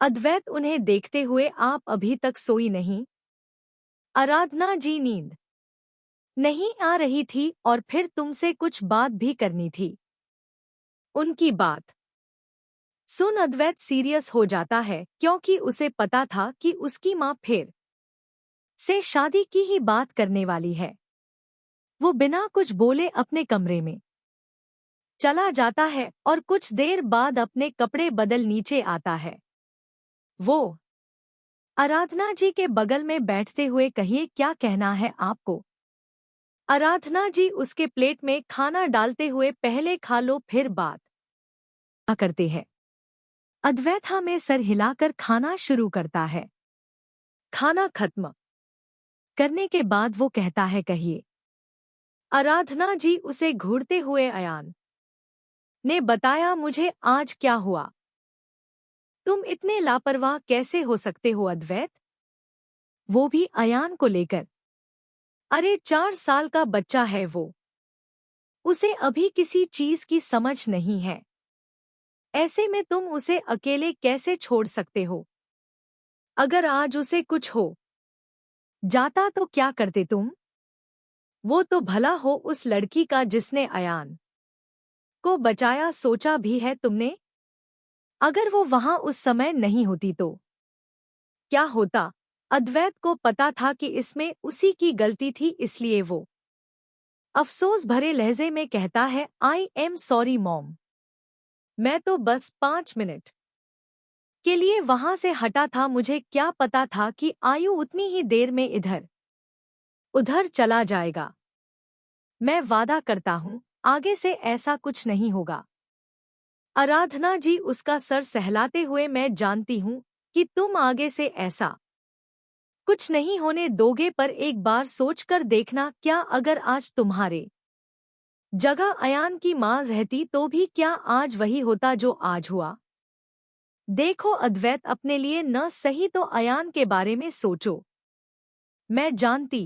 अद्वैत उन्हें देखते हुए, आप अभी तक सोई नहीं? आराधना जी, नींद नहीं आ रही थी और फिर तुमसे कुछ बात भी करनी थी। उनकी बात सुन अद्वैत सीरियस हो जाता है, क्योंकि उसे पता था कि उसकी माँ फिर से शादी की ही बात करने वाली है। वो बिना कुछ बोले अपने कमरे में चला जाता है और कुछ देर बाद अपने कपड़े बदल नीचे आता है। वो आराधना जी के बगल में बैठते हुए, कहिए क्या कहना है आपको? आराधना जी उसके प्लेट में खाना डालते हुए, पहले खा लो फिर बात करते हैं। अद्वैत हाँ में सर हिलाकर खाना शुरू करता है। खाना खत्म करने के बाद वो कहता है, कहिए। आराधना जी उसे घूरते हुए, अयान ने बताया मुझे आज क्या हुआ। तुम इतने लापरवाह कैसे हो सकते हो अद्वैत? वो भी अयान को लेकर। अरे 4 साल का बच्चा है वो, उसे अभी किसी चीज की समझ नहीं है। ऐसे में तुम उसे अकेले कैसे छोड़ सकते हो? अगर आज उसे कुछ हो जाता तो क्या करते तुम? वो तो भला हो उस लड़की का जिसने अयान को बचाया, सोचा भी है तुमने? अगर वो वहां उस समय नहीं होती तो क्या होता? अद्वैत को पता था कि इसमें उसी की गलती थी, इसलिए वो अफसोस भरे लहजे में कहता है, आई एम सॉरी मॉम। मैं तो बस 5 मिनट के लिए वहां से हटा था, मुझे क्या पता था कि आयु उतनी ही देर में इधर उधर चला जाएगा। मैं वादा करता हूँ आगे से ऐसा कुछ नहीं होगा। आराधना जी उसका सर सहलाते हुए, मैं जानती हूँ कि तुम आगे से ऐसा कुछ नहीं होने दोगे, पर एक बार सोचकर देखना, क्या अगर आज तुम्हारे जगह अयान की मां रहती तो भी क्या आज वही होता जो आज हुआ? देखो अद्वैत, अपने लिए न सही तो अयान के बारे में सोचो। मैं जानती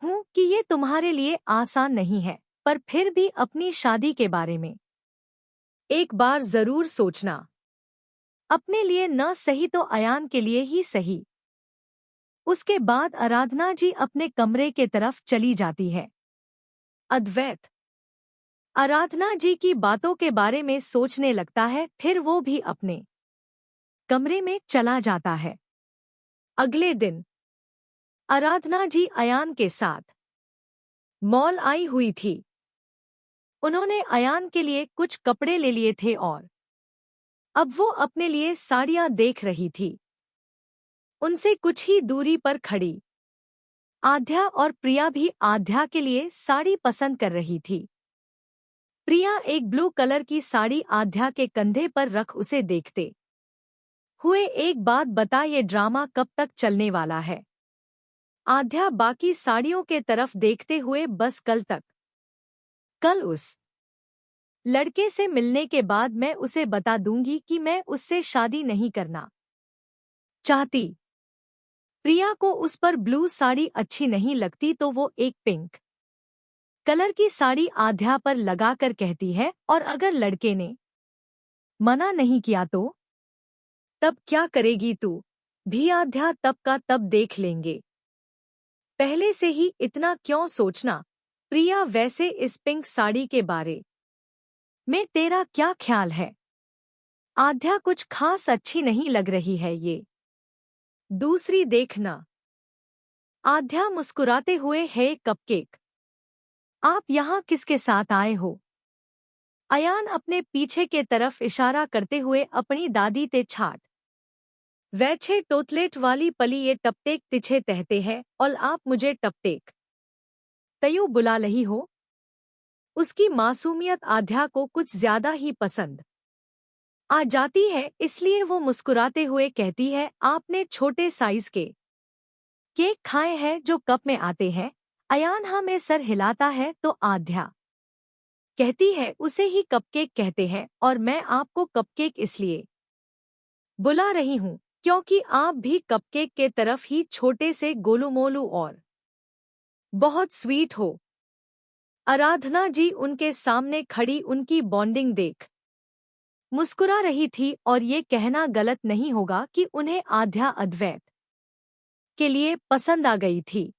हूँ कि ये तुम्हारे लिए आसान नहीं है, पर फिर भी अपनी शादी के बारे में एक बार जरूर सोचना। अपने लिए न सही तो अयान के लिए ही सही। उसके बाद आराधना जी अपने कमरे के तरफ चली जाती है। अद्वैत आराधना जी की बातों के बारे में सोचने लगता है, फिर वो भी अपने कमरे में चला जाता है। अगले दिन आराधना जी अयान के साथ मॉल आई हुई थी। उन्होंने अयान के लिए कुछ कपड़े ले लिए थे और अब वो अपने लिए साड़ियां देख रही थी। उनसे कुछ ही दूरी पर खड़ी आध्या और प्रिया भी आध्या के लिए साड़ी पसंद कर रही थी। प्रिया एक ब्लू कलर की साड़ी आध्या के कंधे पर रख उसे देखते हुए, एक बात बता, ये ड्रामा कब तक चलने वाला है? आध्या बाकी साड़ियों के तरफ देखते हुए, बस कल तक। कल उस लड़के से मिलने के बाद मैं उसे बता दूंगी कि मैं उससे शादी नहीं करना चाहती। प्रिया को उस पर ब्लू साड़ी अच्छी नहीं लगती तो वो एक पिंक कलर की साड़ी आध्या पर लगाकर कहती है, और अगर लड़के ने मना नहीं किया तो तब क्या करेगी तू भी? आध्या तब का तब देख लेंगे, पहले से ही इतना क्यों सोचना? प्रिया वैसे इस पिंक साड़ी के बारे में तेरा क्या ख्याल है? आध्या कुछ खास अच्छी नहीं लग रही है ये, दूसरी देखना। आध्या मुस्कुराते हुए, है कपकेक, आप यहाँ किसके साथ आए हो? अयान अपने पीछे के तरफ इशारा करते हुए, अपनी दादी ते छाट वैछे टोतलेट वाली पली ये टपटेक तिछे तहते हैं, और आप मुझे टपटेक तयू बुला रही हो? उसकी मासूमियत आध्या को कुछ ज्यादा ही पसंद आ जाती है, इसलिए वो मुस्कुराते हुए कहती है, आपने छोटे साइज के केक खाए हैं जो कप में आते हैं? अयान हाँ में सर हिलाता है तो आध्या कहती है, उसे ही कपकेक कहते हैं, और मैं आपको कपकेक इसलिए बुला रही हूँ क्योंकि आप भी कपकेक के तरफ ही छोटे से गोलूमोलू और बहुत स्वीट हो। आराधना जी उनके सामने खड़ी उनकी बॉन्डिंग देख मुस्कुरा रही थी और ये कहना गलत नहीं होगा कि उन्हें आध्या अद्वैत के लिए पसंद आ गई थी।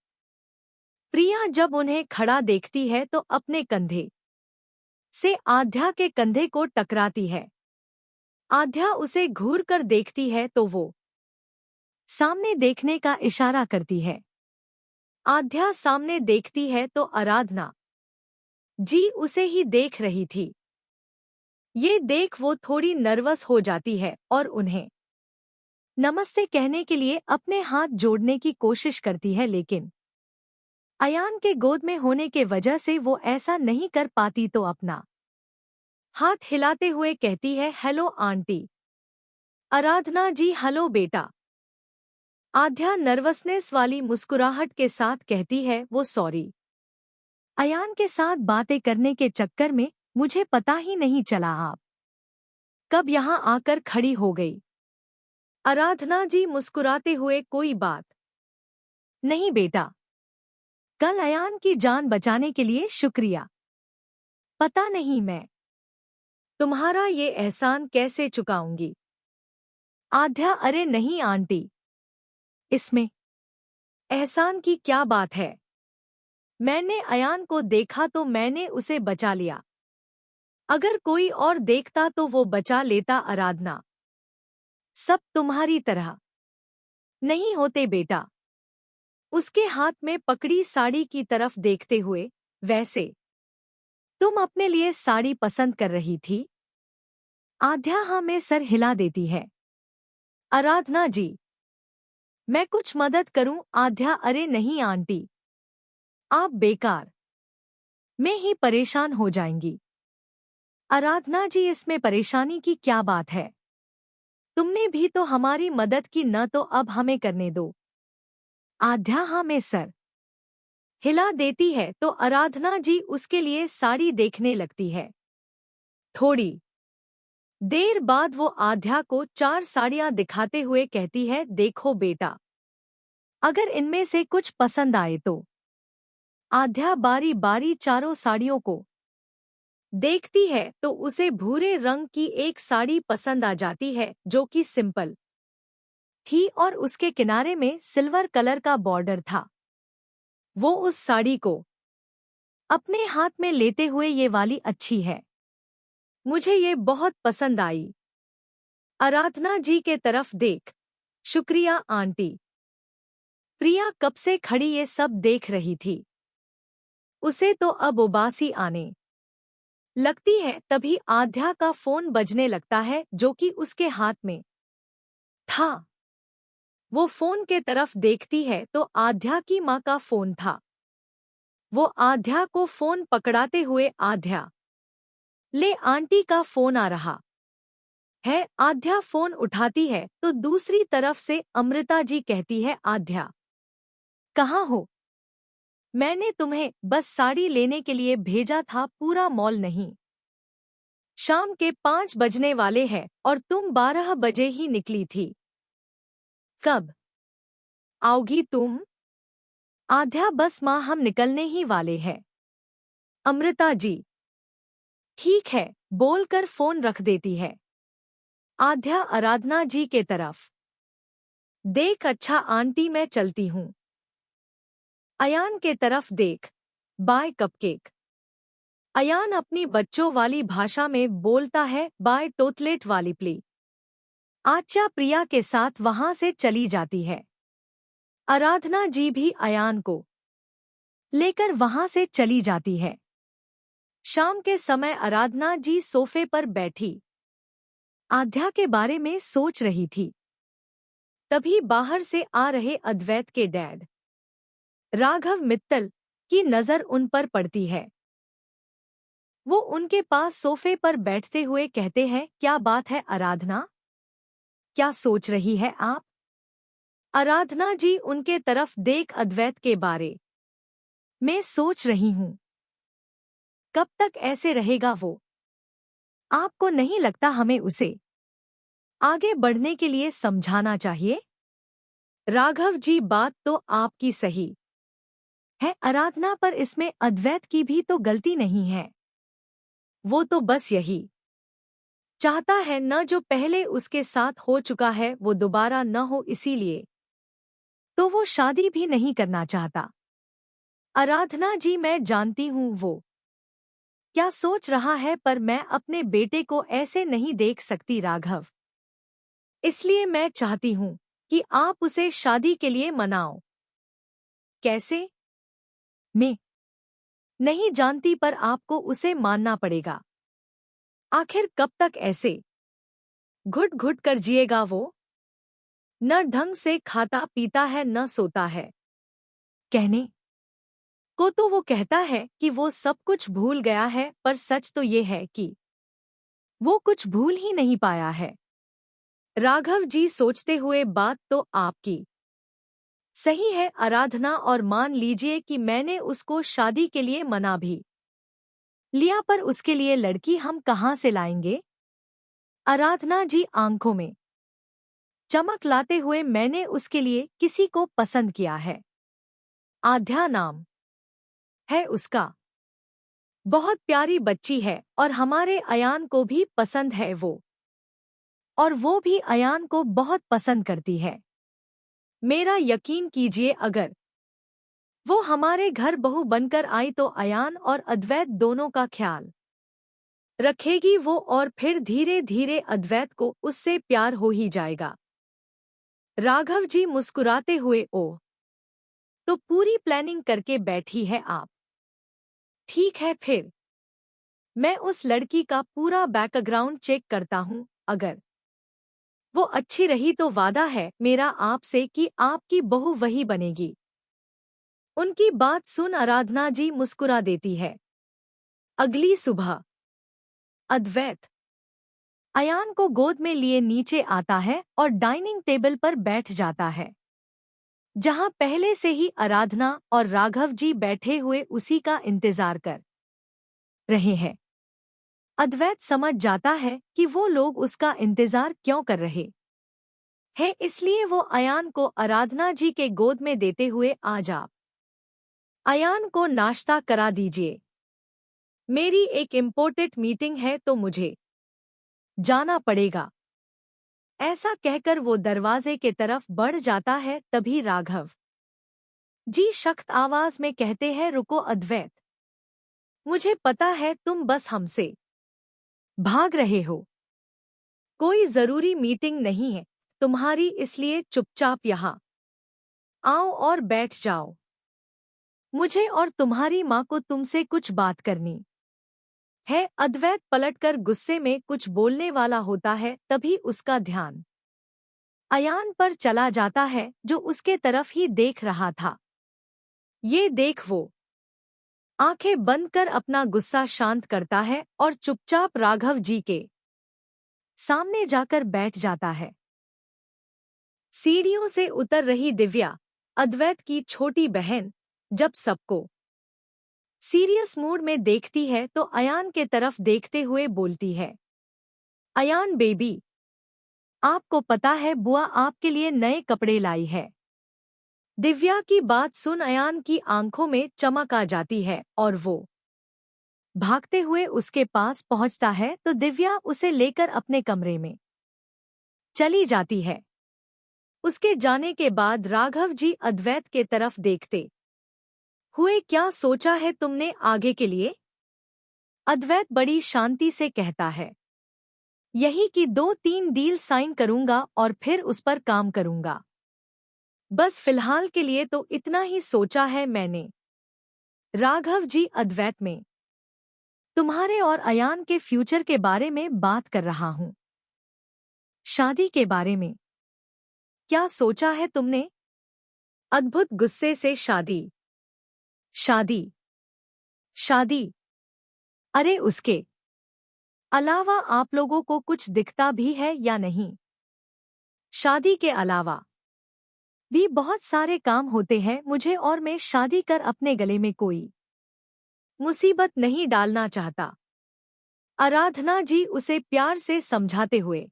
प्रिया जब उन्हें खड़ा देखती है तो अपने कंधे से आध्या के कंधे को टकराती है। आध्या उसे घूर कर देखती है तो वो सामने देखने का इशारा करती है। आध्या सामने देखती है तो आराधना जी उसे ही देख रही थी। ये देख वो थोड़ी नर्वस हो जाती है और उन्हें नमस्ते कहने के लिए अपने हाथ जोड़ने की कोशिश करती है, लेकिन अयान के गोद में होने के वजह से वो ऐसा नहीं कर पाती तो अपना हाथ हिलाते हुए कहती है, हेलो आंटी। आराधना जी हेलो बेटा। आध्या नर्वसनेस वाली मुस्कुराहट के साथ कहती है, वो सॉरी। अयान के साथ बातें करने के चक्कर में मुझे पता ही नहीं चला आप कब यहाँ आकर खड़ी हो गई। आराधना जी मुस्कुराते हुए, कोई बात नहीं बेटा, कल अयान की जान बचाने के लिए शुक्रिया। पता नहीं मैं तुम्हारा ये एहसान कैसे चुकाऊंगी। आध्या, अरे नहीं आंटी, इसमें एहसान की क्या बात है। मैंने अयान को देखा तो मैंने उसे बचा लिया। अगर कोई और देखता तो वो बचा लेता। आराधना, सब तुम्हारी तरह नहीं होते बेटा। उसके हाथ में पकड़ी साड़ी की तरफ देखते हुए, वैसे तुम अपने लिए साड़ी पसंद कर रही थी। आध्या हाँ में सर हिला देती है। आराधना जी, मैं कुछ मदद करूं। आध्या, अरे नहीं आंटी, आप बेकार में ही परेशान हो जाएंगी। आराधना जी, इसमें परेशानी की क्या बात है। तुमने भी तो हमारी मदद की, न तो अब हमें करने दो। आध्या हाँ में सर हिला देती है तो आराधना जी उसके लिए साड़ी देखने लगती है। थोड़ी देर बाद वो आध्या को 4 साड़ियां दिखाते हुए कहती है, देखो बेटा, अगर इनमें से कुछ पसंद आए तो। आध्या बारी बारी चारों साड़ियों को देखती है तो उसे भूरे रंग की एक साड़ी पसंद आ जाती है जो कि सिंपल थी और उसके किनारे में सिल्वर कलर का बॉर्डर था। वो उस साड़ी को अपने हाथ में लेते हुए, ये वाली अच्छी है, मुझे ये बहुत पसंद आई। आराधना जी के तरफ देख, शुक्रिया आंटी। प्रिया कब से खड़ी ये सब देख रही थी। उसे तो अब उबासी आने लगती है। तभी आध्या का फोन बजने लगता है जो कि उसके हाथ में था। वो फोन के तरफ देखती है तो आध्या की माँ का फोन था। वो आध्या को फोन पकड़ाते हुए, आध्या ले, आंटी का फोन आ रहा है। आध्या फोन उठाती है तो दूसरी तरफ से अमृता जी कहती है, आध्या कहाँ हो। मैंने तुम्हें बस साड़ी लेने के लिए भेजा था, पूरा मॉल नहीं। शाम के 5 बजने वाले हैं और तुम 12 बजे ही निकली थी। कब आओगी तुम। आध्या, बस माँ, हम निकलने ही वाले हैं। अमृता जी, ठीक है, बोलकर फोन रख देती है। आध्या आराधना जी के तरफ देख, अच्छा आंटी मैं चलती हूँ। अयान के तरफ देख, बाय कपकेक। अयान अपनी बच्चों वाली भाषा में बोलता है, बाय टोतलेट वाली प्ली। आच्या प्रिया के साथ वहां से चली जाती है। आराधना जी भी अयान को लेकर वहां से चली जाती है। शाम के समय आराधना जी सोफे पर बैठी आध्या के बारे में सोच रही थी। तभी बाहर से आ रहे अद्वैत के डैड राघव मित्तल की नजर उन पर पड़ती है। वो उनके पास सोफे पर बैठते हुए कहते हैं, क्या बात है आराधना, क्या सोच रही है आप। आराधना जी उनके तरफ देख, अद्वैत के बारे में सोच रही हूँ। कब तक ऐसे रहेगा वो। आपको नहीं लगता हमें उसे आगे बढ़ने के लिए समझाना चाहिए। राघव जी, बात तो आपकी सही है आराधना, पर इसमें अद्वैत की भी तो गलती नहीं है। वो तो बस यही चाहता है न जो पहले उसके साथ हो चुका है वो दोबारा न हो, इसीलिए तो वो शादी भी नहीं करना चाहता। आराधना जी, मैं जानती हूँ वो क्या सोच रहा है, पर मैं अपने बेटे को ऐसे नहीं देख सकती राघव। इसलिए मैं चाहती हूँ कि आप उसे शादी के लिए मनाओ। कैसे? मैं नहीं जानती, पर आपको उसे मानना पड़ेगा। आखिर कब तक ऐसे घुट घुट कर जिएगा वो? न ढंग से खाता पीता है न सोता है। कहने को तो वो कहता है कि वो सब कुछ भूल गया है, पर सच तो ये है कि वो कुछ भूल ही नहीं पाया है। राघव जी सोचते हुए, बात तो आपकी सही है आराधना, और मान लीजिए कि मैंने उसको शादी के लिए मना भी लिया, पर उसके लिए लड़की हम कहाँ से लाएंगे? आराधना जी आंखों में चमक लाते हुए, मैंने उसके लिए किसी को पसंद किया है। आध्या नाम है उसका। बहुत प्यारी बच्ची है और हमारे अयान को भी पसंद है वो, और वो भी अयान को बहुत पसंद करती है। मेरा यकीन कीजिए, अगर वो हमारे घर बहू बनकर आई तो अयान और अद्वैत दोनों का ख्याल रखेगी वो, और फिर धीरे धीरे अद्वैत को उससे प्यार हो ही जाएगा। राघव जी मुस्कुराते हुए, ओ तो पूरी प्लानिंग करके बैठी है आप। ठीक है, फिर मैं उस लड़की का पूरा बैकग्राउंड चेक करता हूँ। अगर वो अच्छी रही तो वादा है मेरा आपसे कि आपकी बहू वही बनेगी। उनकी बात सुन आराधना जी मुस्कुरा देती है। अगली सुबह अद्वैत अयान को गोद में लिए नीचे आता है और डाइनिंग टेबल पर बैठ जाता है, जहां पहले से ही आराधना और राघव जी बैठे हुए उसी का इंतजार कर रहे हैं। अद्वैत समझ जाता है कि वो लोग उसका इंतजार क्यों कर रहे हैं, इसलिए वो अयान को आराधना जी के गोद में देते हुए, आ जा अयान को नाश्ता करा दीजिए, मेरी एक इम्पोर्टेंट मीटिंग है तो मुझे जाना पड़ेगा। ऐसा कहकर वो दरवाजे के तरफ बढ़ जाता है। तभी राघव जी सख्त आवाज में कहते हैं, रुको अद्वैत, मुझे पता है तुम बस हमसे भाग रहे हो। कोई जरूरी मीटिंग नहीं है तुम्हारी, इसलिए चुपचाप यहाँ आओ और बैठ जाओ। मुझे और तुम्हारी माँ को तुमसे कुछ बात करनी है। अद्वैत पलटकर गुस्से में कुछ बोलने वाला होता है, तभी उसका ध्यान अयान पर चला जाता है जो उसके तरफ ही देख रहा था। ये देख वो आंखें बंद कर अपना गुस्सा शांत करता है और चुपचाप राघव जी के सामने जाकर बैठ जाता है। सीढ़ियों से उतर रही दिव्या, अद्वैत की छोटी बहन, जब सबको सीरियस मूड में देखती है तो अयान के तरफ देखते हुए बोलती है, अयान बेबी, आपको पता है बुआ आपके लिए नए कपड़े लाई है। दिव्या की बात सुन अयान की आंखों में चमक आ जाती है और वो भागते हुए उसके पास पहुंचता है तो दिव्या उसे लेकर अपने कमरे में चली जाती है। उसके जाने के बाद राघव जी अद्वैत के तरफ देखते हुए, क्या सोचा है तुमने आगे के लिए? अद्वैत बड़ी शांति से कहता है, यही कि 2-3 डील साइन करूंगा और फिर उस पर काम करूंगा। बस फिलहाल के लिए तो इतना ही सोचा है मैंने। राघव जी अद्वैत, में तुम्हारे और अयान के फ्यूचर के बारे में बात कर रहा हूं। शादी के बारे में क्या सोचा है तुमने? अद्भुत गुस्से से, शादी शादी शादी, अरे उसके अलावा आप लोगों को कुछ दिखता भी है या नहीं? शादी के अलावा भी बहुत सारे काम होते हैं मुझे, और मैं शादी कर अपने गले में कोई मुसीबत नहीं डालना चाहता। आराधना जी उसे प्यार से समझाते हुए,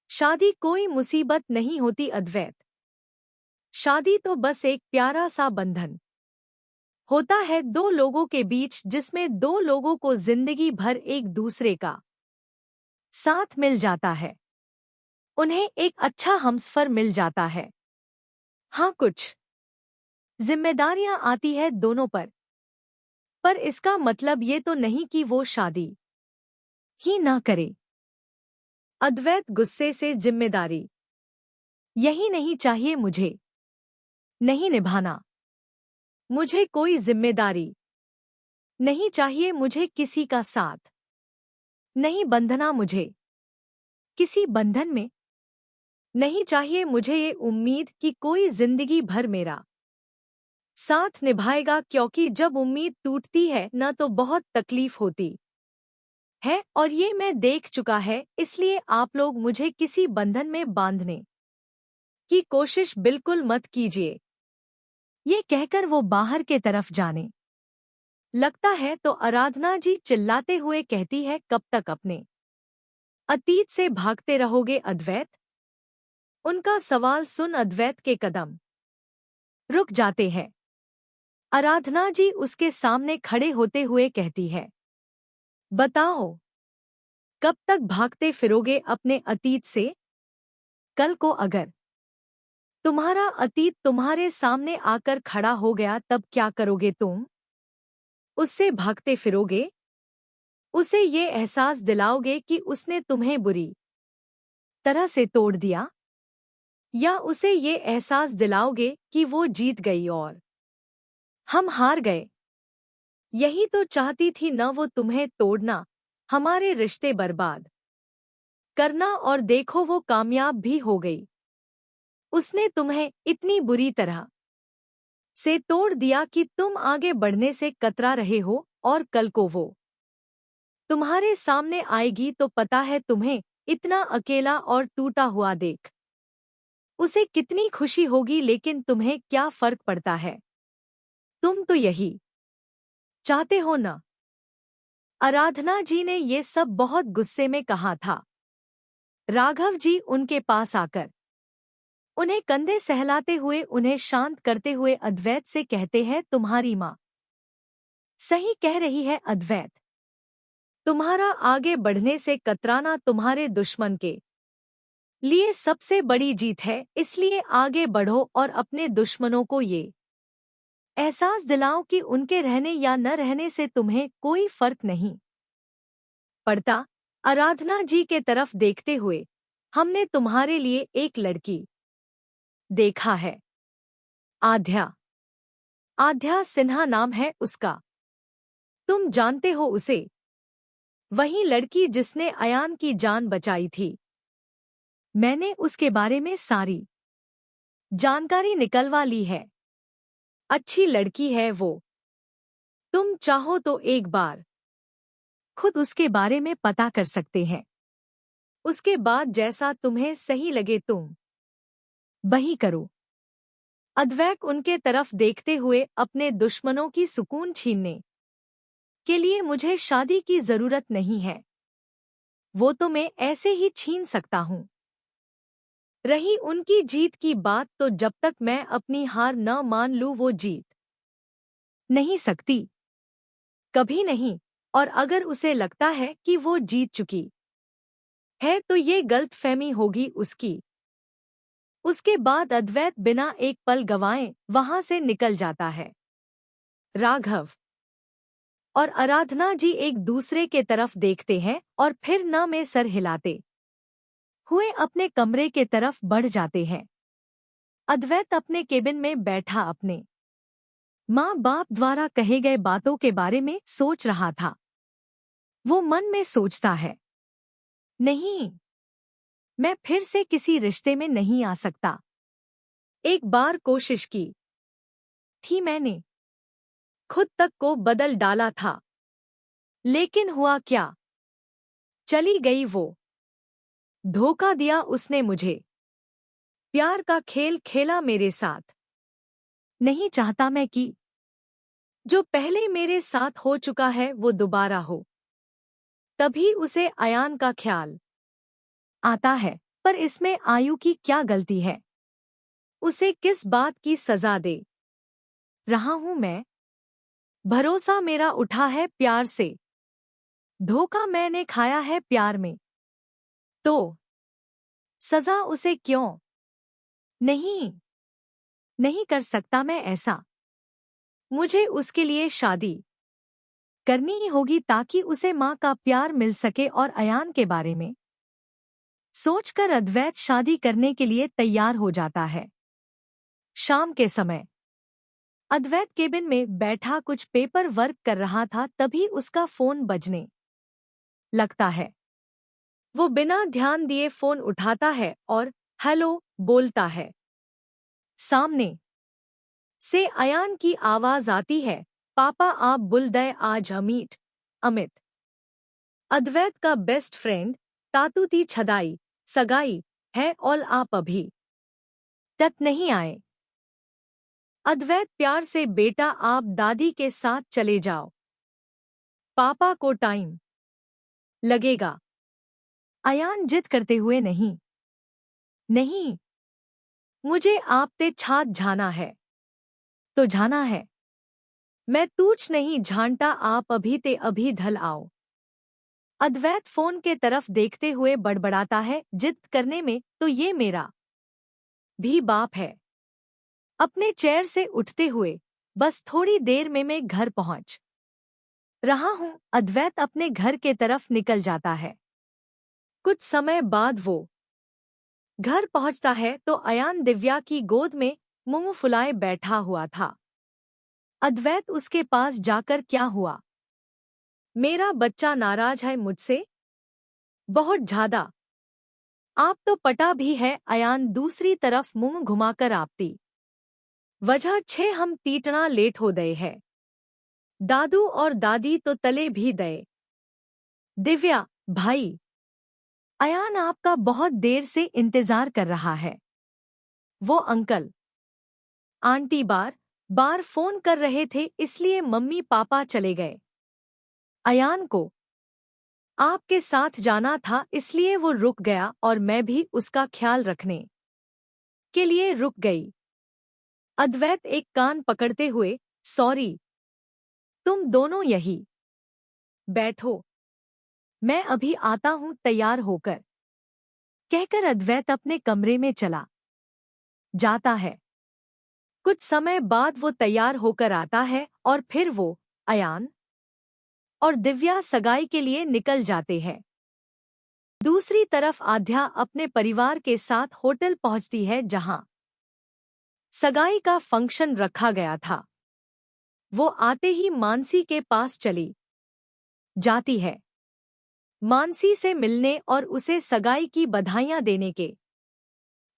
शादी कोई मुसीबत नहीं होती अद्वैत, शादी तो बस एक प्यारा सा बंधन होता है दो लोगों के बीच, जिसमें दो लोगों को जिंदगी भर एक दूसरे का साथ मिल जाता है। उन्हें एक अच्छा हमसफर मिल जाता है। हाँ, कुछ जिम्मेदारियां आती है दोनों पर इसका मतलब ये तो नहीं कि वो शादी ही ना करे। अद्वैत गुस्से से जिम्मेदारी यही नहीं चाहिए मुझे। नहीं निभाना। मुझे कोई जिम्मेदारी नहीं चाहिए। मुझे किसी का साथ नहीं बंधना। मुझे किसी बंधन में नहीं चाहिए। मुझे ये उम्मीद कि कोई जिंदगी भर मेरा साथ निभाएगा, क्योंकि जब उम्मीद टूटती है न तो बहुत तकलीफ होती है और ये मैं देख चुका है। इसलिए आप लोग मुझे किसी बंधन में बांधने की कोशिश बिल्कुल मत कीजिए। ये कहकर वो बाहर के तरफ जाने लगता है तो आराधना जी चिल्लाते हुए कहती है, कब तक अपने अतीत से भागते रहोगे अद्वैत? उनका सवाल सुन अद्वैत के कदम रुक जाते हैं। आराधना जी उसके सामने खड़े होते हुए कहती है, बताओ कब तक भागते फिरोगे अपने अतीत से? कल को अगर तुम्हारा अतीत तुम्हारे सामने आकर खड़ा हो गया तब क्या करोगे तुम? उससे भागते फिरोगे? उसे ये एहसास दिलाओगे कि उसने तुम्हें बुरी तरह से तोड़ दिया, या उसे ये एहसास दिलाओगे कि वो जीत गई और हम हार गए? यही तो चाहती थी न वो, तुम्हें तोड़ना, हमारे रिश्ते बर्बाद करना, और देखो वो कामयाब भी हो गई। उसने तुम्हें इतनी बुरी तरह से तोड़ दिया कि तुम आगे बढ़ने से कतरा रहे हो, और कल को वो तुम्हारे सामने आएगी तो पता है तुम्हें इतना अकेला और टूटा हुआ देख उसे कितनी खुशी होगी। लेकिन तुम्हें क्या फर्क पड़ता है? तुम तो यही चाहते हो ना? आराधना जी ने ये सब बहुत गुस्से में कहा था। राघव जी उनके पास आकर उन्हें कंधे सहलाते हुए उन्हें शांत करते हुए अद्वैत से कहते हैं, तुम्हारी माँ सही कह रही है अद्वैत। तुम्हारा आगे बढ़ने से कतराना तुम्हारे दुश्मन के लिए सबसे बड़ी जीत है। इसलिए आगे बढ़ो और अपने दुश्मनों को ये एहसास दिलाओ कि उनके रहने या न रहने से तुम्हें कोई फर्क नहीं पड़ता। आराधना जी के तरफ देखते हुए, हमने तुम्हारे लिए एक लड़की देखा है। आध्या। आध्या सिन्हा नाम है उसका। तुम जानते हो उसे? वही लड़की जिसने अयान की जान बचाई थी। मैंने उसके बारे में सारी जानकारी निकलवा ली है। अच्छी लड़की है वो। तुम चाहो तो एक बार खुद उसके बारे में पता कर सकते हैं। उसके बाद जैसा तुम्हें सही लगे तुम वही करो। अद्वैत उनके तरफ देखते हुए, अपने दुश्मनों की सुकून छीनने के लिए मुझे शादी की जरूरत नहीं है। वो तो मैं ऐसे ही छीन सकता हूँ। रही उनकी जीत की बात, तो जब तक मैं अपनी हार न मान लूँ वो जीत नहीं सकती। कभी नहीं। और अगर उसे लगता है कि वो जीत चुकी है तो ये गलतफहमी होगी उसकी। उसके बाद अद्वैत बिना एक पल गवाए वहां से निकल जाता है। राघव और आराधना जी एक दूसरे के तरफ देखते हैं और फिर न में सर हिलाते हुए अपने कमरे के तरफ बढ़ जाते हैं। अद्वैत अपने केबिन में बैठा अपने माँ बाप द्वारा कहे गए बातों के बारे में सोच रहा था। वो मन में सोचता है, नहीं, मैं फिर से किसी रिश्ते में नहीं आ सकता। एक बार कोशिश की थी मैंने, खुद तक को बदल डाला था, लेकिन हुआ क्या? चली गई वो। धोखा दिया उसने मुझे। प्यार का खेल खेला मेरे साथ। नहीं चाहता मैं कि जो पहले मेरे साथ हो चुका है वो दोबारा हो। तभी उसे अयान का ख्याल आता है, पर इसमें आयु की क्या गलती है? उसे किस बात की सजा दे रहा हूं मैं? भरोसा मेरा उठा है प्यार से। धोखा मैंने खाया है प्यार में। तो सजा उसे क्यों? नहीं, नहीं कर सकता मैं ऐसा। मुझे उसके लिए शादी करनी ही होगी ताकि उसे माँ का प्यार मिल सके। और अयान के बारे में सोचकर अद्वैत शादी करने के लिए तैयार हो जाता है। शाम के समय अद्वैत केबिन में बैठा कुछ पेपर वर्क कर रहा था, तभी उसका फोन बजने लगता है। वो बिना ध्यान दिए फोन उठाता है और हेलो बोलता है। सामने से अयान की आवाज आती है, पापा आप बुल दे आज अमित अद्वैत का बेस्ट फ्रेंड तातूती छदाई सगाई है और आप अभी तक नहीं आए। अद्वैत प्यार से बेटा आप दादी के साथ चले जाओ, पापा को टाइम लगेगा। अयान जिद करते हुए नहीं नहीं, मुझे आप ते छात जाना है तो जाना है, मैं तूच नहीं झांटा आप अभी ते अभी धल आओ। अद्वैत फोन के तरफ देखते हुए बड़बड़ाता है, जिद करने में तो ये मेरा भी बाप है। अपने चेयर से उठते हुए बस थोड़ी देर में मैं घर पहुंच रहा हूं। अद्वैत अपने घर के तरफ निकल जाता है। कुछ समय बाद वो घर पहुंचता है तो अयान दिव्या की गोद में मुंह फुलाए बैठा हुआ था। अद्वैत उसके पास जाकर क्या हुआ? मेरा बच्चा नाराज है मुझसे बहुत ज्यादा। आप तो पटा भी है। अयान दूसरी तरफ मुंह घुमाकर आपती वजह छे हम तीटना लेट हो गए है। दादू और दादी तो तले भी गए। दिव्या भाई, अयान आपका बहुत देर से इंतजार कर रहा है। वो अंकल आंटी बार बार फोन कर रहे थे, इसलिए मम्मी पापा चले गए। अयान को आपके साथ जाना था, इसलिए वो रुक गया और मैं भी उसका ख्याल रखने के लिए रुक गई। अद्वैत एक कान पकड़ते हुए, सॉरी, तुम दोनों यही बैठो, मैं अभी आता हूं तैयार होकर, कहकर अद्वैत अपने कमरे में चला जाता है। कुछ समय बाद वो तैयार होकर आता है और फिर वो अयान और दिव्या सगाई के लिए निकल जाते हैं। दूसरी तरफ आध्या अपने परिवार के साथ होटल पहुंचती है जहां सगाई का फंक्शन रखा गया था। वो आते ही मानसी के पास चली जाती है। मानसी से मिलने और उसे सगाई की बधाइयां देने के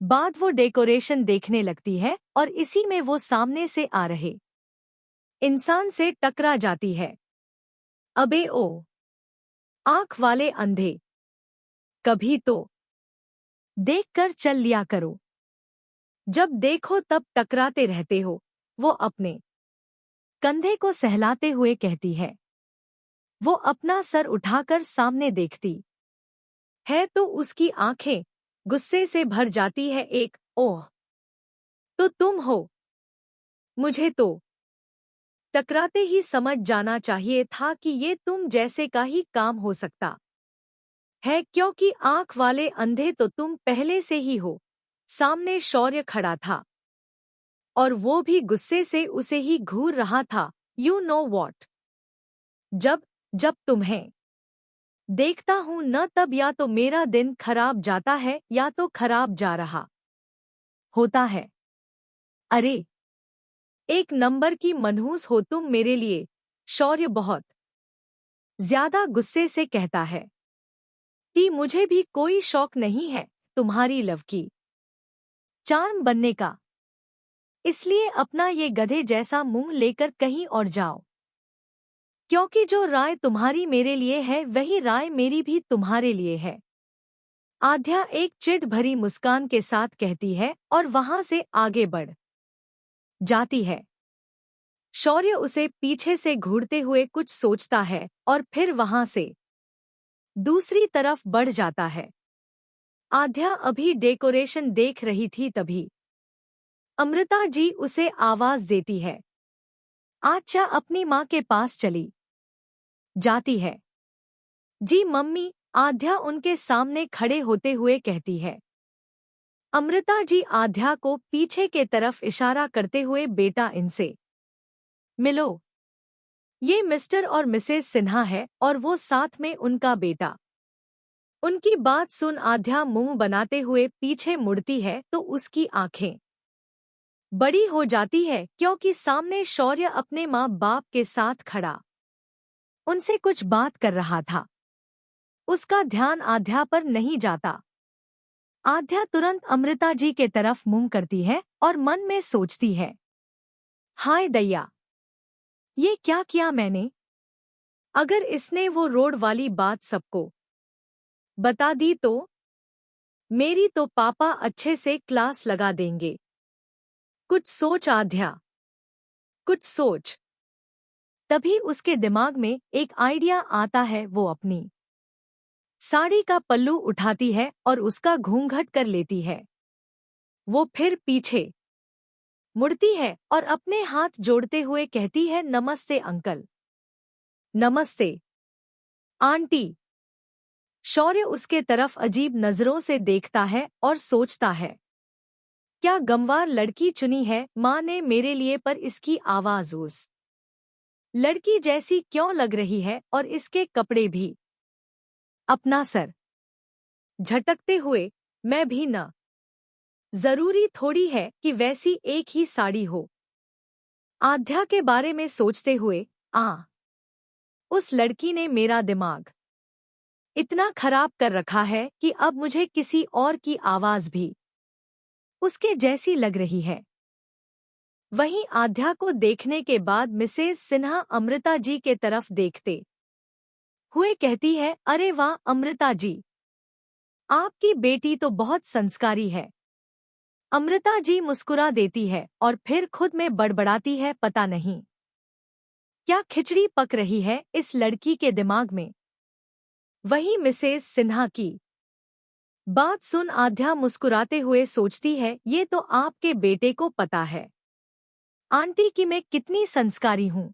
बाद वो डेकोरेशन देखने लगती है और इसी में वो सामने से आ रहे इंसान से टकरा जाती है। अबे ओ आंख वाले अंधे, कभी तो देखकर चल लिया करो, जब देखो तब टकराते रहते हो। वो अपने कंधे को सहलाते हुए कहती है। वो अपना सर उठाकर सामने देखती है तो उसकी आंखें गुस्से से भर जाती है। एक ओह, तो तुम हो। मुझे तो टकराते ही समझ जाना चाहिए था कि ये तुम जैसे का ही काम हो सकता है, क्योंकि आंख वाले अंधे तो तुम पहले से ही हो। सामने शौर्य खड़ा था और वो भी गुस्से से उसे ही घूर रहा था। यू नो वॉट, जब जब तुम्हें देखता हूं न, तब या तो मेरा दिन खराब जाता है या तो खराब जा रहा होता है। अरे एक नंबर की मनहूस हो तुम मेरे लिए। शौर्य बहुत ज्यादा गुस्से से कहता है कि मुझे भी कोई शौक नहीं है तुम्हारी लव की चार्म बनने का, इसलिए अपना ये गधे जैसा मुंह लेकर कहीं और जाओ, क्योंकि जो राय तुम्हारी मेरे लिए है वही राय मेरी भी तुम्हारे लिए है। आध्या एक चिढ़ भरी मुस्कान के साथ कहती है और वहां से आगे बढ़ जाती है। शौर्य उसे पीछे से घूरते हुए कुछ सोचता है और फिर वहां से दूसरी तरफ बढ़ जाता है। आध्या अभी डेकोरेशन देख रही थी, तभी अमृता जी उसे आवाज देती है। आच्चा अपनी माँ के पास चली जाती है। जी मम्मी, आध्या उनके सामने खड़े होते हुए कहती है। अमृता जी आध्या को पीछे के तरफ इशारा करते हुए, बेटा इनसे मिलो। ये मिस्टर और मिसेस सिन्हा है और वो साथ में उनका बेटा। उनकी बात सुन आध्या मुंह बनाते हुए पीछे मुड़ती है तो उसकी आंखें बड़ी हो जाती है, क्योंकि सामने शौर्य अपने माँ बाप के साथ खड़ा उनसे कुछ बात कर रहा था। उसका ध्यान आध्या पर नहीं जाता। आध्या तुरंत अमृता जी के तरफ मुंह करती है और मन में सोचती है, हाय दैया, ये क्या किया मैंने? अगर इसने वो रोड वाली बात सबको बता दी तो मेरी तो पापा अच्छे से क्लास लगा देंगे। कुछ सोच आध्या, कुछ सोच। तभी उसके दिमाग में एक आइडिया आता है। वो अपनी साड़ी का पल्लू उठाती है और उसका घूंघट कर लेती है। वो फिर पीछे मुड़ती है और अपने हाथ जोड़ते हुए कहती है, नमस्ते अंकल। नमस्ते आंटी। शौर्य उसके तरफ अजीब नजरों से देखता है और सोचता है, क्या गंवार लड़की चुनी है माँ ने मेरे लिए, पर इसकी आवाज उस लड़की जैसी क्यों लग रही है और इसके कपड़े भी। अपना सर झटकते हुए, मैं भी न। जरूरी थोड़ी है कि वैसी एक ही साड़ी हो। आध्या के बारे में सोचते हुए, उस लड़की ने मेरा दिमाग इतना खराब कर रखा है कि अब मुझे किसी और की आवाज भी उसके जैसी लग रही है। वहीं आध्या को देखने के बाद मिसेस सिन्हा अमृता जी के तरफ देखते हुए कहती है, अरे वाह अमृता जी, आपकी बेटी तो बहुत संस्कारी है। अमृता जी मुस्कुरा देती है और फिर खुद में बड़बड़ाती है, पता नहीं क्या खिचड़ी पक रही है इस लड़की के दिमाग में। वहीं मिसेस सिन्हा की बात सुन आध्या मुस्कुराते हुए सोचती है, ये तो आपके बेटे को पता है आंटी कि मैं कितनी संस्कारी हूँ।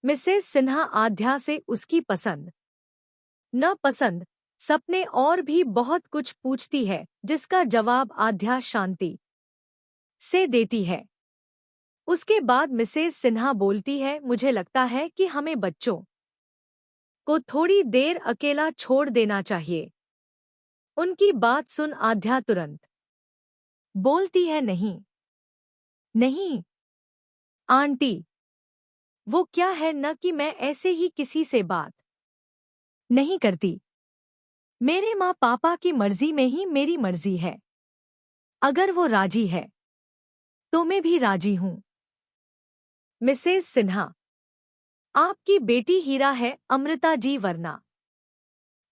मिसेस सिन्हा आध्या से उसकी पसंद न पसंद, सपने और भी बहुत कुछ पूछती है, जिसका जवाब आध्या शांति से देती है। उसके बाद मिसेस सिन्हा बोलती है, मुझे लगता है कि हमें बच्चों को थोड़ी देर अकेला छोड़ देना चाहिए। उनकी बात सुन आध्या तुरंत बोलती है, नहीं नहीं आंटी, वो क्या है न कि मैं ऐसे ही किसी से बात नहीं करती। मेरे माँ पापा की मर्जी में ही मेरी मर्जी है। अगर वो राजी है तो मैं भी राजी हूँ। मिसेस सिन्हा, आपकी बेटी हीरा है अमृता जी, वरना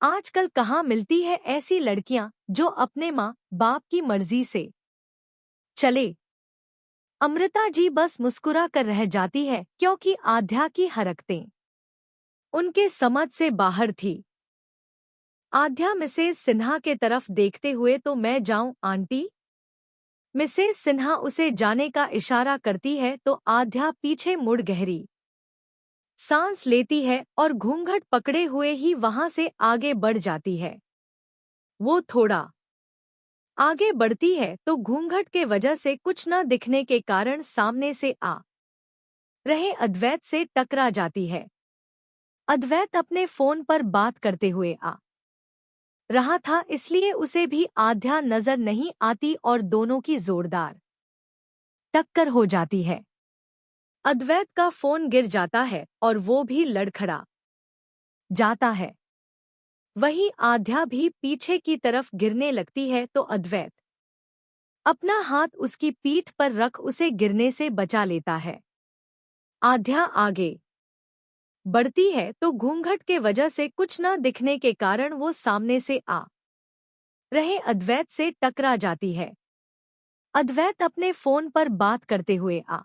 आजकल कहाँ मिलती है ऐसी लड़कियां जो अपने माँ बाप की मर्जी से चले। अमृता जी बस मुस्कुरा कर रह जाती है, क्योंकि आध्या की हरकतें उनके समझ से बाहर थी। आध्या मिसेस सिन्हा के तरफ देखते हुए, तो मैं जाऊं आंटी? मिसेस सिन्हा उसे जाने का इशारा करती है तो आध्या पीछे मुड़ गहरी सांस लेती है और घूंघट पकड़े हुए ही वहां से आगे बढ़ जाती है। वो थोड़ा आगे बढ़ती है तो घूंघट के वजह से कुछ न दिखने के कारण सामने से आ रहे अद्वैत से टकरा जाती है। अद्वैत अपने फोन पर बात करते हुए आ रहा था, इसलिए उसे भी आध्या नजर नहीं आती और दोनों की जोरदार टक्कर हो जाती है। अद्वैत का फोन गिर जाता है और वो भी लड़खड़ा जाता है। वहीं आध्या भी पीछे की तरफ गिरने लगती है तो अद्वैत अपना हाथ उसकी पीठ पर रख उसे गिरने से बचा लेता है। आध्या आगे बढ़ती है तो घूंघट के वजह से कुछ न दिखने के कारण वो सामने से आ रहे अद्वैत से टकरा जाती है। अद्वैत अपने फोन पर बात करते हुए आ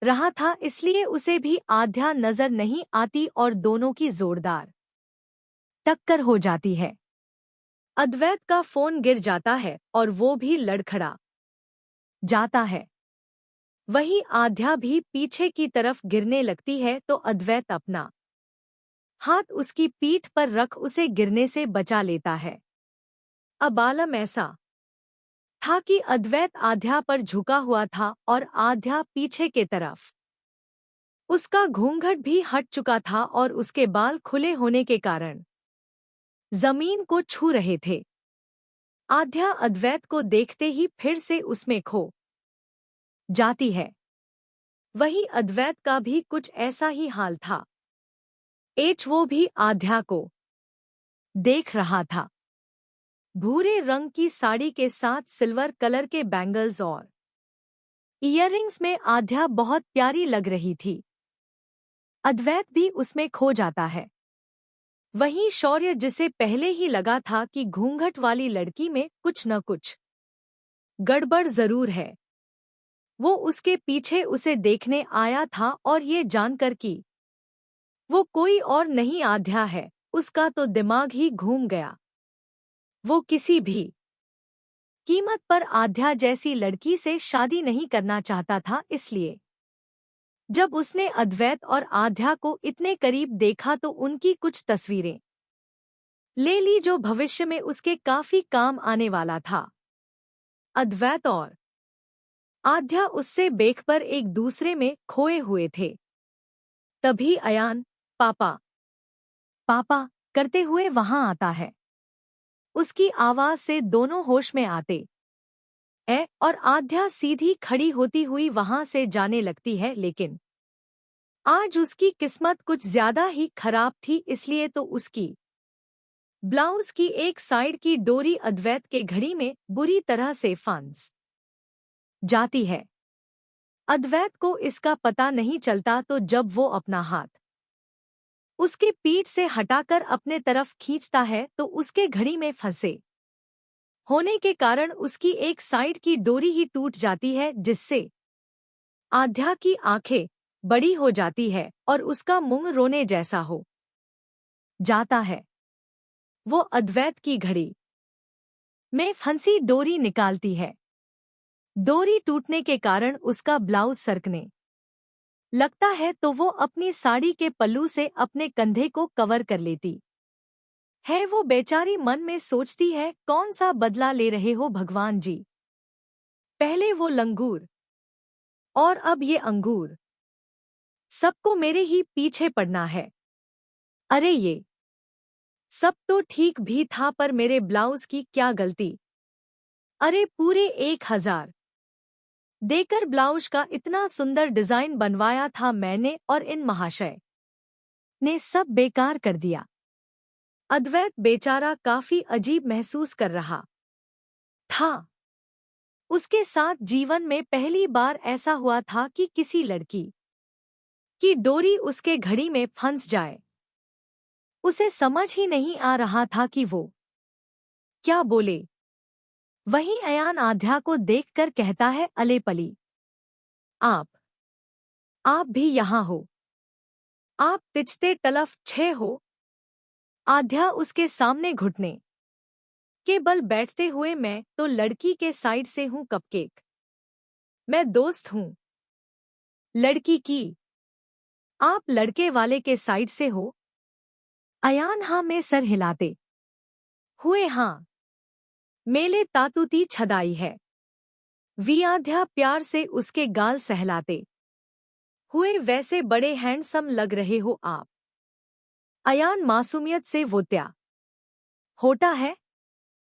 रहा था, इसलिए उसे भी आध्या नजर नहीं आती और दोनों की जोरदार टक्कर हो जाती है। अद्वैत का फोन गिर जाता है और वो भी लड़खड़ा जाता है। वहीं आध्या भी पीछे की तरफ गिरने लगती है तो अद्वैत अपना हाथ उसकी पीठ पर रख उसे गिरने से बचा लेता है। अब आलम ऐसा था कि अद्वैत आध्या पर झुका हुआ था और आध्या पीछे के तरफ। उसका घूंघट भी हट चुका था और उसके बाल खुले होने के कारण जमीन को छू रहे थे। आध्या अद्वैत को देखते ही फिर से उसमें खो जाती है। वही अद्वैत का भी कुछ ऐसा ही हाल था। वो भी आध्या को देख रहा था। भूरे रंग की साड़ी के साथ सिल्वर कलर के बैंगल्स और इयररिंग्स में आध्या बहुत प्यारी लग रही थी। अद्वैत भी उसमें खो जाता है। वहीं शौर्य, जिसे पहले ही लगा था कि घूंघट वाली लड़की में कुछ न कुछ गड़बड़ जरूर है, वो उसके पीछे उसे देखने आया था और ये जानकर कि वो कोई और नहीं आध्या है, उसका तो दिमाग ही घूम गया। वो किसी भी कीमत पर आध्या जैसी लड़की से शादी नहीं करना चाहता था। इसलिए जब उसने अद्वैत और आध्या को इतने करीब देखा तो उनकी कुछ तस्वीरें ले ली जो भविष्य में उसके काफी काम आने वाला था। अद्वैत और आध्या उससे बेखबर एक दूसरे में खोए हुए थे। तभी अयान पापा पापा करते हुए वहां आता है। उसकी आवाज से दोनों होश में आते और आध्या सीधी खड़ी होती हुई वहां से जाने लगती है। लेकिन आज उसकी किस्मत कुछ ज्यादा ही खराब थी, इसलिए तो उसकी ब्लाउज की एक साइड की डोरी अद्वैत के घड़ी में बुरी तरह से फंस जाती है। अद्वैत को इसका पता नहीं चलता, तो जब वो अपना हाथ उसके पीठ से हटाकर अपने तरफ खींचता है तो उसके घड़ी में फंसे होने के कारण उसकी एक साइड की डोरी ही टूट जाती है, जिससे आध्या की आंखें बड़ी हो जाती है और उसका मुंह रोने जैसा हो जाता है। वो अद्वैत की घड़ी में फंसी डोरी निकालती है। डोरी टूटने के कारण उसका ब्लाउज सरकने लगता है तो वो अपनी साड़ी के पल्लू से अपने कंधे को कवर कर लेती है। वो बेचारी मन में सोचती है, कौन सा बदला ले रहे हो भगवान जी, पहले वो लंगूर और अब ये अंगूर, सबको मेरे ही पीछे पड़ना है। अरे ये सब तो ठीक भी था, पर मेरे ब्लाउज की क्या गलती। अरे पूरे 1000 देकर ब्लाउज का इतना सुंदर डिजाइन बनवाया था मैंने, और इन महाशय ने सब बेकार कर दिया। अद्वैत बेचारा काफी अजीब महसूस कर रहा था। उसके साथ जीवन में पहली बार ऐसा हुआ था कि किसी लड़की की डोरी उसके घड़ी में फंस जाए। उसे समझ ही नहीं आ रहा था कि वो क्या बोले। वहीं अयान आध्या को देखकर कहता है, अले पली, आप भी यहाँ हो? आप तिचते तलफ 6 हो। आध्या उसके सामने घुटने के बल बैठते हुए, मैं तो लड़की के साइड से हूँ कपकेक, मैं दोस्त हूँ लड़की की, आप लड़के वाले के साइड से हो। अयान हाँ में सर हिलाते हुए हाँ मेले तातूती छदाई है। वियाध्या प्यार से उसके गाल सहलाते हुए, वैसे बड़े हैंडसम लग रहे हो आप। अयान मासूमियत से वो त्या होता है।